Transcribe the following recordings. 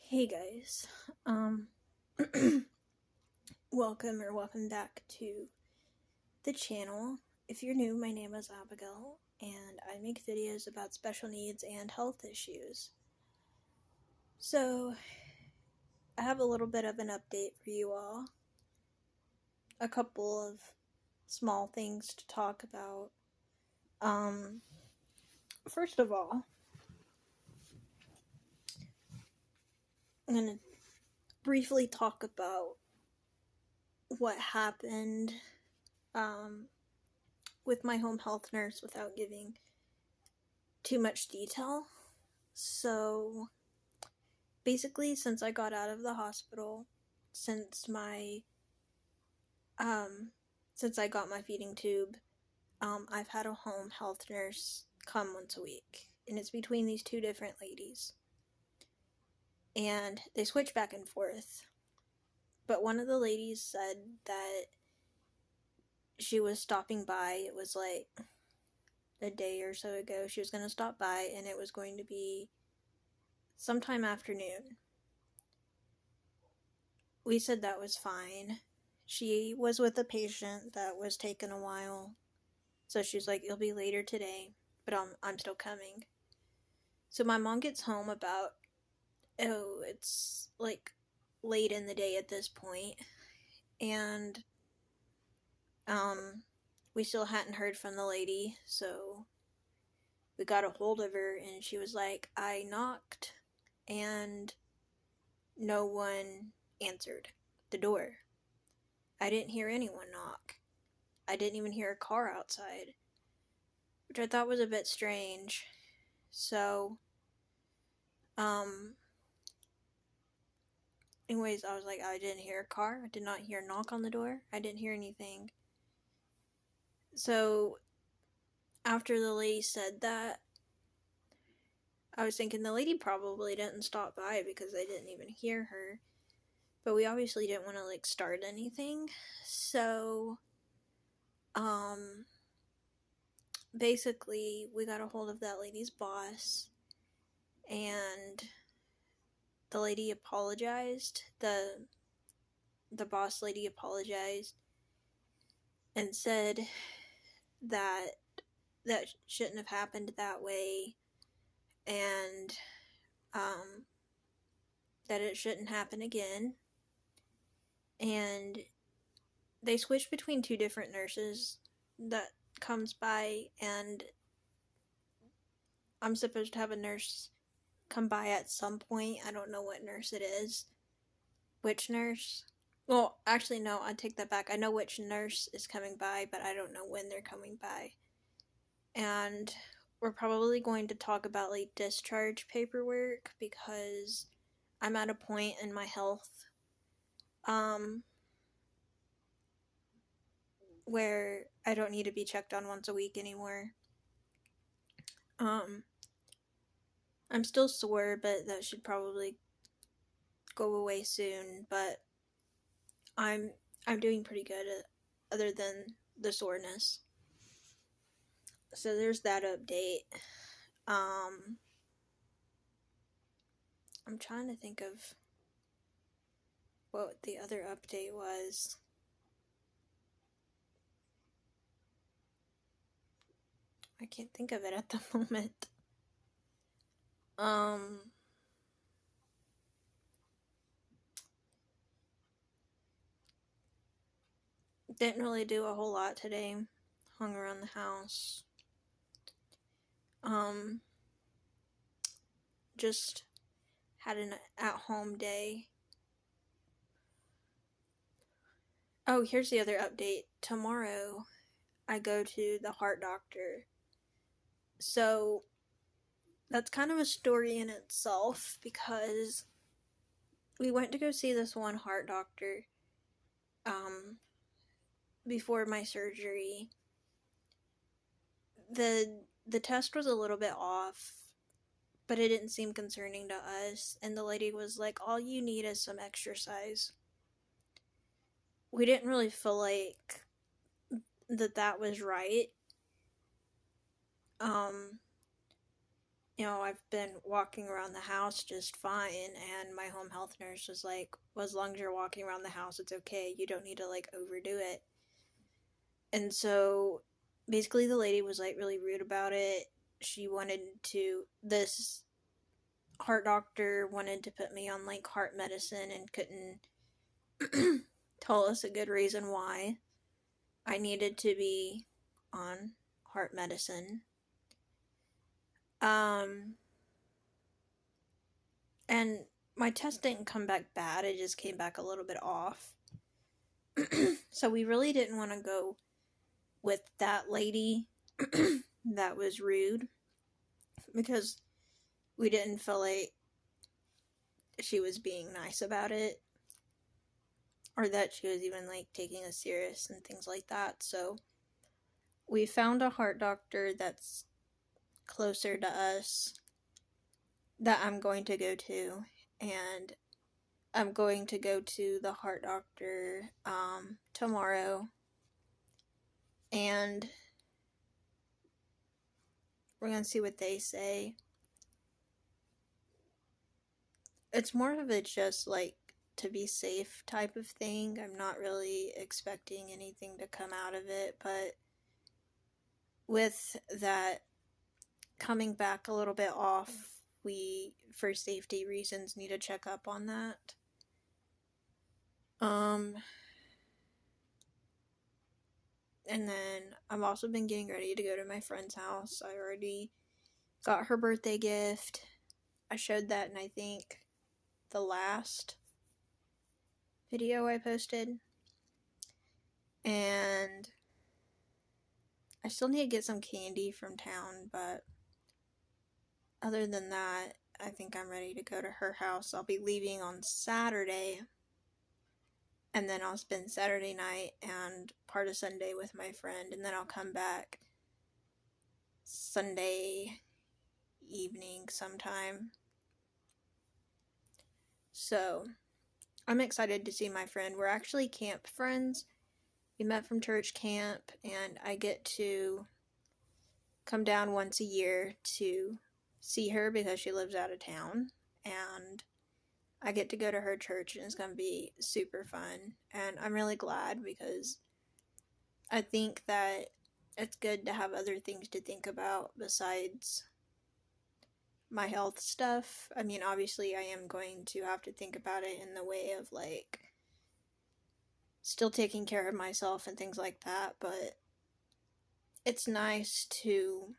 Hey guys, um, welcome back to the channel. If you're new, my name is Abigail, and I make videos about special needs and health issues. So, I have a little bit of an update for you all. A couple of small things to talk about. First of all, I'm gonna briefly talk about what happened, with my home health nurse without giving too much detail. So basically, since I got out of the hospital, since my since I got my feeding tube, I've had a home health nurse come once a week, and it's between these two different ladies, and they switch back and forth. But one of the ladies said that she was stopping by. It was like a day or so ago. She was going to stop by, and it was going to be sometime afternoon. We said that was fine. She was with a patient that was taking a while, so she's like, "It'll be later today, but I'm still coming." So my mom gets home about, it's like late in the day at this point, and we still hadn't heard from the lady, so we got a hold of her, and she was like, "I knocked, and no one answered the door. I didn't hear anyone knock. I didn't even hear a car outside," which I thought was a bit strange. So, anyways, I was like, I didn't hear a car. I did not hear a knock on the door. I didn't hear anything. So, after the lady said that, I was thinking the lady probably didn't stop by because I didn't even hear her. But we obviously didn't want to, start anything. So, basically, we got a hold of that lady's boss, and the lady apologized. The boss lady apologized and said that that shouldn't have happened that way, and that it shouldn't happen again. And they switched between two different nurses that comes by, and I'm supposed to have a nurse come by at some point. I don't know what nurse it is. Which nurse? Well, actually, no, I take that back. I know which nurse is coming by, but I don't know when they're coming by. And we're probably going to talk about discharge paperwork because I'm at a point in my health where I don't need to be checked on once a week anymore. I'm still sore, but that should probably go away soon, but I'm doing pretty good other than the soreness. So there's that update. I'm trying to think of what the other update was. I can't think of it at the moment. Didn't really do a whole lot today. Hung around the house. Just had an at-home day. Oh, here's the other update. Tomorrow, I go to the heart doctor. So, that's kind of a story in itself because we went to go see this one heart doctor before my surgery. The test was a little bit off, but it didn't seem concerning to us, and the lady was like, "All you need is some exercise." We didn't really feel like that was right. I've been walking around the house just fine, and my home health nurse was like, well, as long as you're walking around the house, it's okay. You don't need to, like, overdo it. And so basically, the lady was, like, really rude about it. This heart doctor wanted to put me on, like, heart medicine and couldn't tell us a good reason why I needed to be on heart medicine. And my test didn't come back bad, it just came back a little bit off. So we really didn't want to go with that lady that was rude, because we didn't feel like she was being nice about it, or that she was even, like, taking us serious and things like that. So we found a heart doctor that's closer to us that I'm going to go to, and I'm going to go to the heart doctor tomorrow, and we're going to see what they say. It's more of a just, like, to be safe type of thing. I'm not really expecting anything to come out of it, but with that coming back a little bit off, we, for safety reasons, need to check up on that. And then I've also been getting ready to go to my friend's house. I already got her birthday gift. I showed that in, I think, the last video I posted. And I still need to get some candy from town, but other than that, I think I'm ready to go to her house. I'll be leaving on Saturday, and then I'll spend Saturday night and part of Sunday with my friend, and then I'll come back Sunday evening sometime. So I'm excited to see my friend. We're actually camp friends. We met from church camp, and I get to come down once a year to see her because she lives out of town, and I get to go to her church, and it's going to be super fun. And I'm really glad, because I think that it's good to have other things to think about besides my health stuff. I mean, obviously I am going to have to think about it in the way of, like, still taking care of myself and things like that, but it's nice to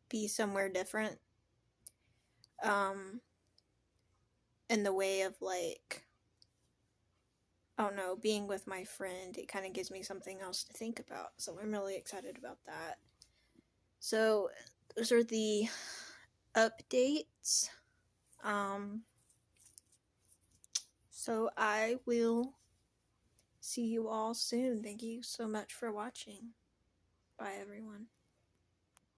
be somewhere different, in the way of, like, I don't know, being with my friend. It kind of gives me something else to think about, so I'm really excited about that. So those are the updates. So I will see you all soon. Thank you so much for watching. Bye, everyone.